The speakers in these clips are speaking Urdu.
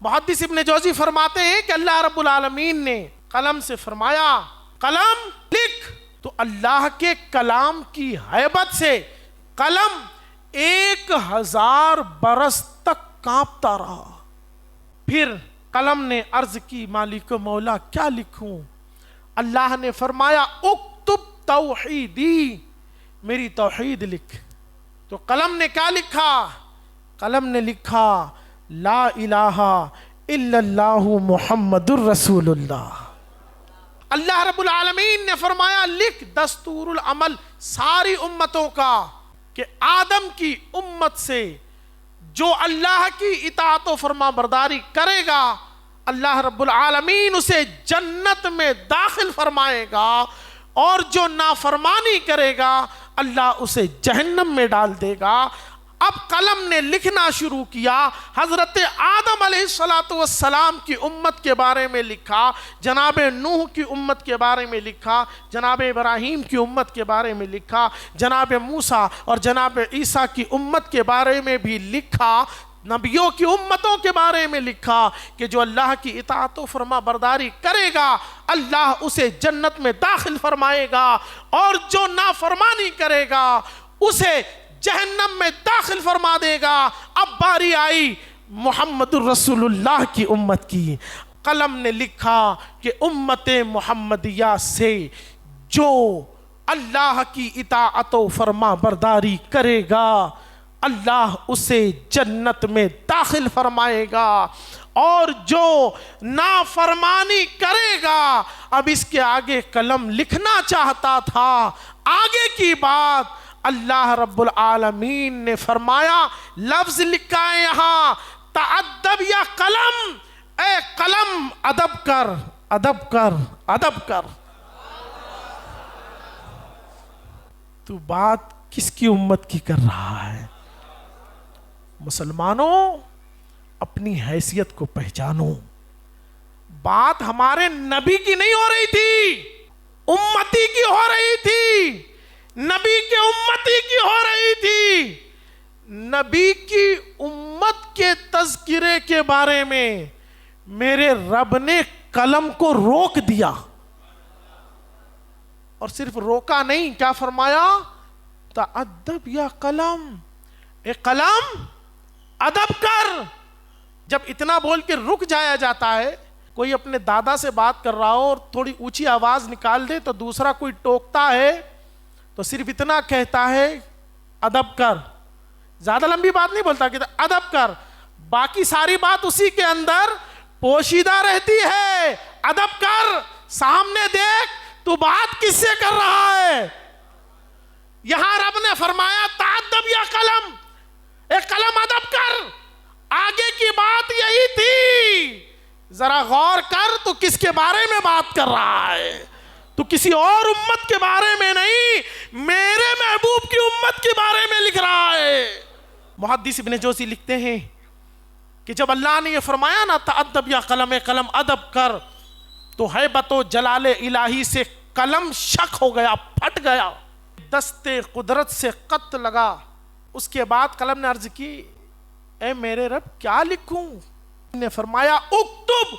محدث ابن جوزی فرماتے ہیں کہ اللہ رب العالمین نے قلم سے فرمایا قلم لکھ، تو اللہ کے کلام کی ہیبت سے قلم 1000 برس تک کانپتا رہا۔ پھر قلم نے عرض کی مالک و مولا کیا لکھوں؟ اللہ نے فرمایا اکتب توحیدی، میری توحید لکھ۔ تو قلم نے کیا لکھا؟ قلم نے لکھا لا الہ الا اللہ محمد الرسول اللہ۔ اللہ رب العالمین نے فرمایا لکھ دستور العمل ساری امتوں کا کہ آدم کی امت سے جو اللہ کی اطاعت و فرما برداری کرے گا اللہ رب العالمین اسے جنت میں داخل فرمائے گا، اور جو نافرمانی کرے گا اللہ اسے جہنم میں ڈال دے گا۔ اب قلم نے لکھنا شروع کیا، حضرت آدم علیہ السلام کی امت کے بارے میں لکھا، جناب نوح کی امت کے بارے میں لکھا، جناب ابراہیم کی امت کے بارے میں لکھا، جناب موسیٰ اور جناب عیسیٰ کی امت کے بارے میں بھی لکھا، نبیوں کی امتوں کے بارے میں لکھا کہ جو اللہ کی اطاعت و فرما برداری کرے گا اللہ اسے جنت میں داخل فرمائے گا، اور جو نافرمانی کرے گا اسے جہنم میں داخل فرما دے گا۔ اب باری آئی محمد الرسول اللہ کی امت کی۔ قلم نے لکھا کہ امت محمدیہ سے جو اللہ کی اطاعت و فرما برداری کرے گا اللہ اسے جنت میں داخل فرمائے گا، اور جو نافرمانی کرے گا۔ اب اس کے آگے قلم لکھنا چاہتا تھا آگے کی بات، اللہ رب العالمین نے فرمایا لفظ لکھا ہے یہاں تعدب یا قلم، اے قلم ادب کر، ادب کر، ادب کر۔ تو بات کس کی امت کی کر رہا ہے؟ مسلمانوں اپنی حیثیت کو پہچانو، بات ہمارے نبی کی نہیں ہو رہی تھی، امتی کی ہو رہی تھی، نبی کے امتی کی ہو رہی تھی۔ نبی کی امت کے تذکرے کے بارے میں میرے رب نے قلم کو روک دیا، اور صرف روکا نہیں، کیا فرمایا؟ تعدب یا قلم، اے قلم ادب کر۔ جب اتنا بول کے رک جایا جاتا ہے، کوئی اپنے دادا سے بات کر رہا ہو اور تھوڑی اونچی آواز نکال دے تو دوسرا کوئی ٹوکتا ہے تو صرف اتنا کہتا ہے ادب کر، زیادہ لمبی بات نہیں بولتا، کہتا ادب کر، باقی ساری بات اسی کے اندر پوشیدہ رہتی ہے۔ ادب کر، سامنے دیکھ تو بات کس سے کر رہا ہے۔ یہاں رب نے فرمایا تعدب یا قلم، اے قلم ادب کر، آگے کی بات یہی تھی۔ ذرا غور کر تو کس کے بارے میں بات کر رہا ہے، تو کسی اور امت کے بارے میں نہیں، میرے محبوب کی امت کے بارے میں لکھ رہا ہے۔ محدث ابن جوزی لکھتے ہیں کہ جب اللہ نے یہ فرمایا نا تعدب یا قلم، قلم ادب کر، تو ہیبت و جلال الہی سے قلم شک ہو گیا، پھٹ گیا، دست قدرت سے قط لگا۔ اس کے بعد قلم نے عرض کی اے میرے رب کیا لکھوں؟ نے فرمایا اکتب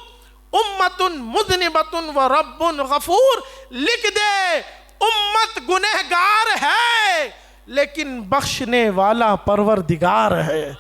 امت مذنبت و رب غفور، لکھ دے امت گنہگار ہے لیکن بخشنے والا پروردگار ہے۔